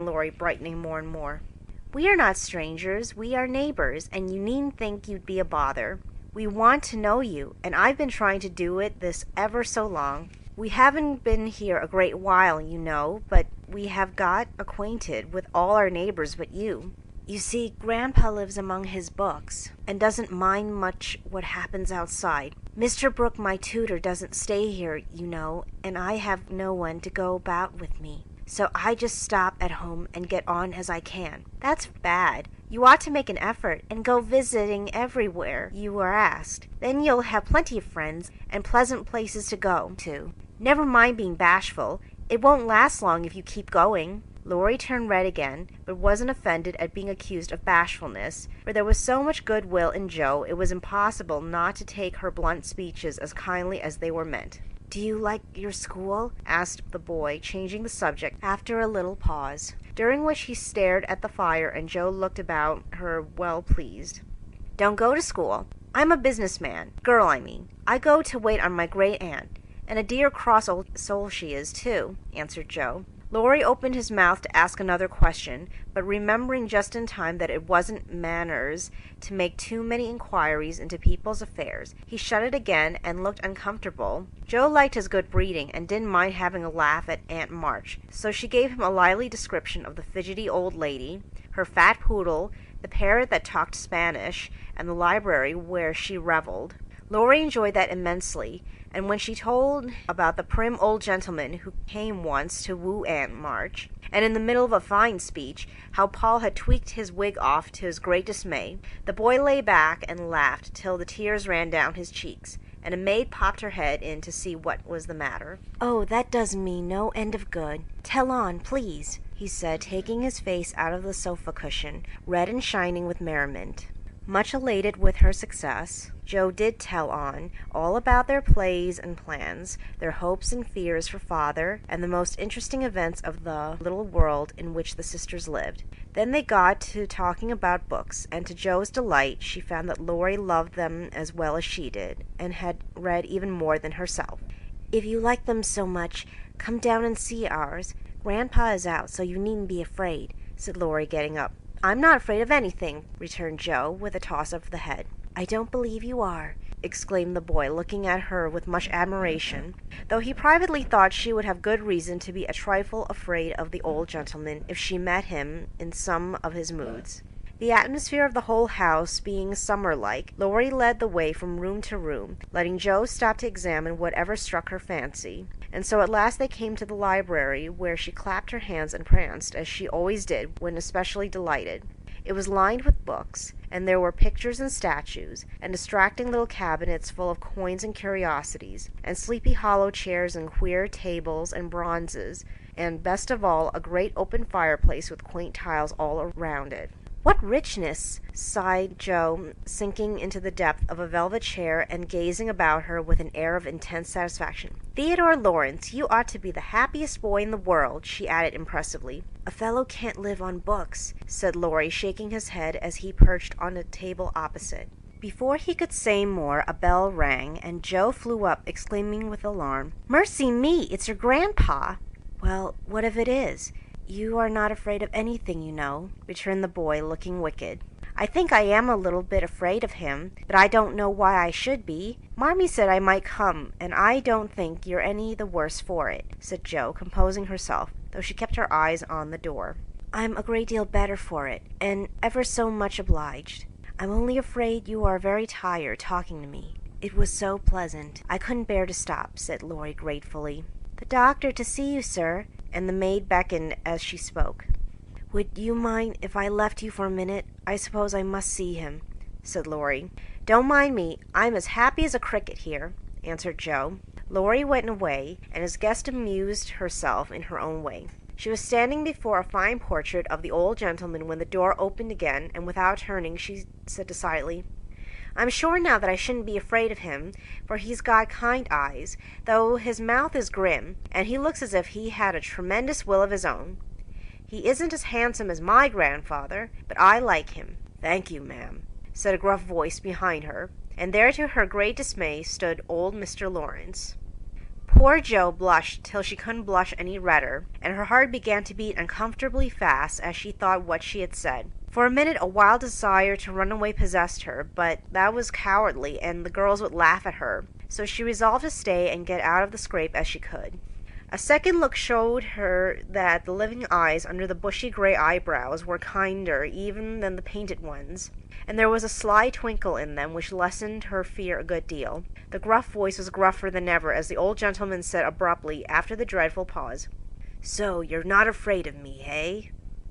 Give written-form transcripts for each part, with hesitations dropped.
Laurie, brightening more and more. "We are not strangers, we are neighbors, and you needn't think you'd be a bother. We want to know you, and I've been trying to do it this ever so long. We haven't been here a great while, you know, but we have got acquainted with all our neighbors but you. You see, Grandpa lives among his books, and doesn't mind much what happens outside. Mr. Brooke, my tutor, doesn't stay here, you know, and I have no one to go about with me. So I just stop at home and get on as I can." "That's bad. You ought to make an effort, and go visiting everywhere you are asked. Then you'll have plenty of friends, and pleasant places to go to. Never mind being bashful. It won't last long if you keep going." Laurie turned red again, but wasn't offended at being accused of bashfulness, for there was so much goodwill in Joe it was impossible not to take her blunt speeches as kindly as they were meant. "Do you like your school?" asked the boy, changing the subject after a little pause, during which he stared at the fire and Joe looked about her well pleased. "Don't go to school. I'm a businessman. Girl, I mean. I go to wait on my great aunt, and a dear cross old soul she is, too," answered Joe. Laurie opened his mouth to ask another question, but remembering just in time that it wasn't manners to make too many inquiries into people's affairs, he shut it again and looked uncomfortable. Joe liked his good breeding and didn't mind having a laugh at Aunt March, so she gave him a lively description of the fidgety old lady, her fat poodle, the parrot that talked Spanish, and the library where she revelled. Laurie enjoyed that immensely, and when she told about the prim old gentleman who came once to woo Aunt March, and in the middle of a fine speech, how Paul had tweaked his wig off to his great dismay, the boy lay back and laughed till the tears ran down his cheeks, and a maid popped her head in to see what was the matter. "Oh, that does me no end of good. Tell on, please," he said, taking his face out of the sofa cushion, red and shining with merriment. Much elated with her success, Joe did tell on, all about their plays and plans, their hopes and fears for father, and the most interesting events of the little world in which the sisters lived. Then they got to talking about books, and to Joe's delight she found that Laurie loved them as well as she did, and had read even more than herself. "If you like them so much, come down and see ours. Grandpa is out, so you needn't be afraid," said Laurie, getting up. "I'm not afraid of anything," returned Joe, with a toss of the head. "I don't believe you are," exclaimed the boy, looking at her with much admiration, though he privately thought she would have good reason to be a trifle afraid of the old gentleman if she met him in some of his moods. The atmosphere of the whole house being summer-like, Laurie led the way from room to room, letting Joe stop to examine whatever struck her fancy, and so at last they came to the library, where she clapped her hands and pranced, as she always did when especially delighted. It was lined with books, and there were pictures and statues, and distracting little cabinets full of coins and curiosities, and sleepy hollow chairs and queer tables and bronzes, and, best of all, a great open fireplace with quaint tiles all around it. "What richness!" sighed Joe, sinking into the depth of a velvet chair and gazing about her with an air of intense satisfaction. "Theodore Lawrence, you ought to be the happiest boy in the world," she added impressively. "A fellow can't live on books," said Laurie, shaking his head as he perched on a table opposite. Before he could say more, a bell rang, and Joe flew up, exclaiming with alarm, "Mercy me, it's your grandpa!" "Well, what if it is? You are not afraid of anything, you know," returned the boy, looking wicked. "I think I am a little bit afraid of him, but I don't know why I should be. Marmee said I might come, and I don't think you're any the worse for it," said Joe, composing herself, though she kept her eyes on the door. "I'm a great deal better for it, and ever so much obliged. I'm only afraid you are very tired talking to me. It was so pleasant. I couldn't bear to stop," said Laurie gratefully. "The doctor to see you, sir," and the maid beckoned as she spoke. "Would you mind if I left you for a minute? I suppose I must see him," said Laurie. "Don't mind me. I'm as happy as a cricket here," answered Joe. Laurie went away, and his guest amused herself in her own way. She was standing before a fine portrait of the old gentleman when the door opened again, and without turning she said decidedly, "I'm sure now that I shouldn't be afraid of him, for he's got kind eyes, though his mouth is grim, and he looks as if he had a tremendous will of his own. He isn't as handsome as my grandfather, but I like him." "Thank you, ma'am," said a gruff voice behind her, and there to her great dismay stood old Mr. Lawrence. Poor Jo blushed till she couldn't blush any redder, and her heart began to beat uncomfortably fast as she thought what she had said. For a minute a wild desire to run away possessed her, but that was cowardly, and the girls would laugh at her, so she resolved to stay and get out of the scrape as she could. A second look showed her that the living eyes under the bushy gray eyebrows were kinder even than the painted ones, and there was a sly twinkle in them which lessened her fear a good deal. The gruff voice was gruffer than ever as the old gentleman said abruptly, after the dreadful pause, "So you're not afraid of me, eh?"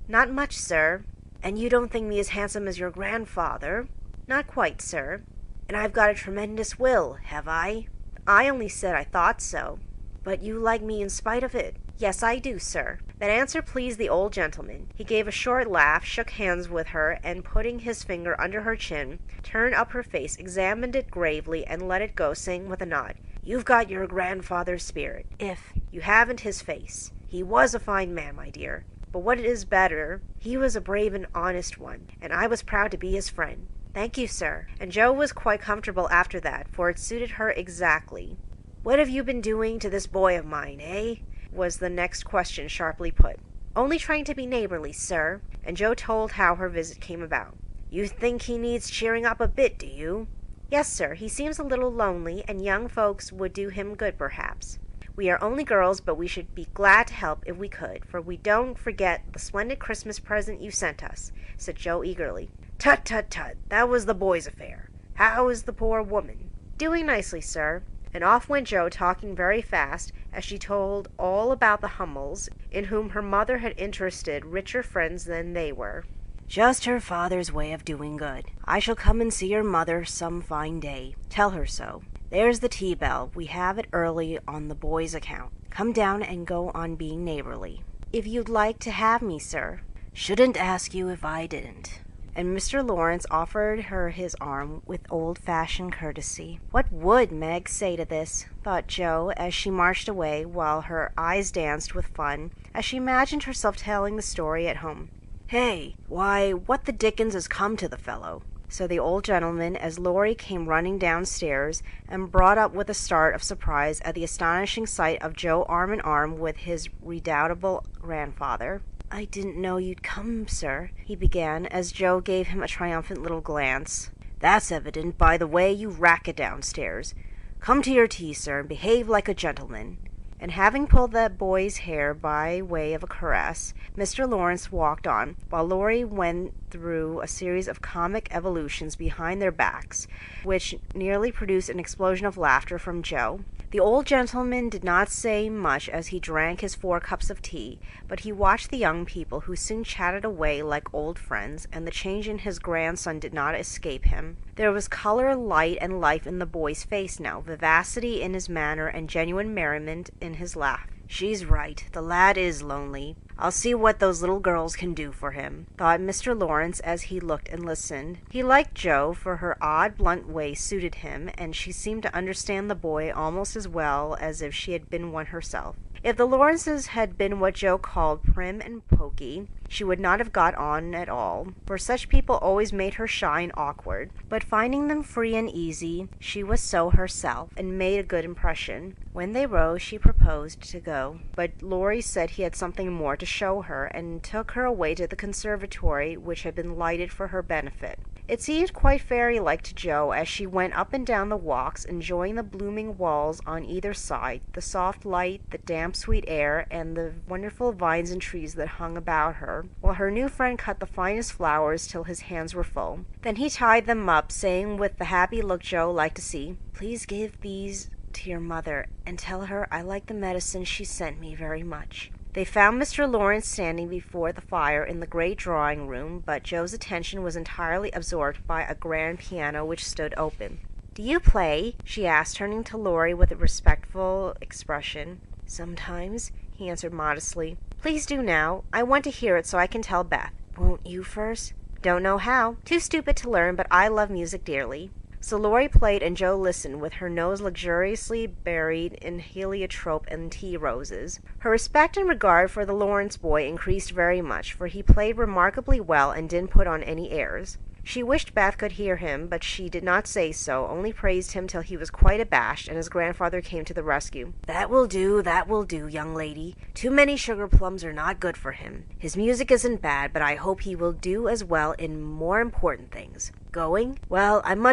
"Not much, sir." "And you don't think me as handsome as your grandfather?" "Not quite, sir." "And I've got a tremendous will, have I?" "I only said I thought so." "But you like me in spite of it?" "Yes, I do, sir." That answer pleased the old gentleman. He gave a short laugh, shook hands with her, and putting his finger under her chin, turned up her face, examined it gravely, and let it go, saying with a nod, "You've got your grandfather's spirit, if you haven't his face. He was a fine man, my dear. But what is better, he was a brave and honest one, and I was proud to be his friend." "Thank you, sir." And Jo was quite comfortable after that, for it suited her exactly. "What have you been doing to this boy of mine, eh?" was the next question sharply put. "Only trying to be neighborly, sir." And Jo told how her visit came about. "You think he needs cheering up a bit, do you?" "Yes, sir. He seems a little lonely, and young folks would do him good, perhaps. We are only girls, but we should be glad to help if we could, for we don't forget the splendid Christmas present you sent us," said Jo eagerly. "Tut, tut, tut! That was the boy's affair. How is the poor woman?" "Doing nicely, sir." And off went Jo, talking very fast, as she told all about the Hummels, in whom her mother had interested richer friends than they were. "Just her father's way of doing good. I shall come and see your mother some fine day. Tell her so. There's the tea bell. We have it early on the boy's account. Come down and go on being neighborly." "If you'd like to have me, sir." "Shouldn't ask you if I didn't." And Mr. Lawrence offered her his arm with old-fashioned courtesy. What would Meg say to this, thought Jo, as she marched away, while her eyes danced with fun, as she imagined herself telling the story at home. "Hey, why, what the dickens has come to the fellow?" said the old gentleman, as Laurie came running downstairs, and brought up with a start of surprise at the astonishing sight of Jo arm in arm with his redoubtable grandfather. "I didn't know you'd come, sir," he began, as Jo gave him a triumphant little glance. "That's evident by the way you racket downstairs. Come to your tea, sir, and behave like a gentleman." And having pulled that boy's hair by way of a caress, Mr. Lawrence walked on, while Laurie went through a series of comic evolutions behind their backs, which nearly produced an explosion of laughter from Jo. The old gentleman did not say much as he drank his 4 cups of tea, but he watched the young people, who soon chatted away like old friends, and the change in his grandson did not escape him. There was color, light, and life in the boy's face now, vivacity in his manner, and genuine merriment in his laugh. "She's right, the lad is lonely. I'll see what those little girls can do for him," thought Mr. Lawrence as he looked and listened. He liked Jo, for her odd, blunt way suited him, and she seemed to understand the boy almost as well as if she had been one herself. If the Lawrences had been what Jo called prim and poky, she would not have got on at all, for such people always made her shy and awkward. But finding them free and easy, she was so herself, and made a good impression. When they rose, she proposed to go, but Laurie said he had something more to show her, and took her away to the conservatory, which had been lighted for her benefit. It seemed quite fairy-like to Jo as she went up and down the walks, enjoying the blooming walls on either side, the soft light, the damp sweet air, and the wonderful vines and trees that hung about her, while her new friend cut the finest flowers till his hands were full. Then he tied them up, saying with the happy look Jo liked to see, "Please give these to your mother, and tell her I like the medicine she sent me very much." They found Mr. Lawrence standing before the fire in the great drawing-room, but Jo's attention was entirely absorbed by a grand piano which stood open. "Do you play?" she asked, turning to Laurie with a respectful expression. "Sometimes," he answered modestly. "Please do now. I want to hear it so I can tell Beth." "Won't you first?" "Don't know how. Too stupid to learn, but I love music dearly." So Laurie played, and Jo listened, with her nose luxuriously buried in heliotrope and tea roses. Her respect and regard for the Lawrence boy increased very much, for he played remarkably well and didn't put on any airs. She wished Beth could hear him, but she did not say so, only praised him till he was quite abashed, and his grandfather came to the rescue. That will do, young lady. Too many sugar plums are not good for him. His music isn't bad, but I hope he will do as well in more important things. Going? Well, I'm much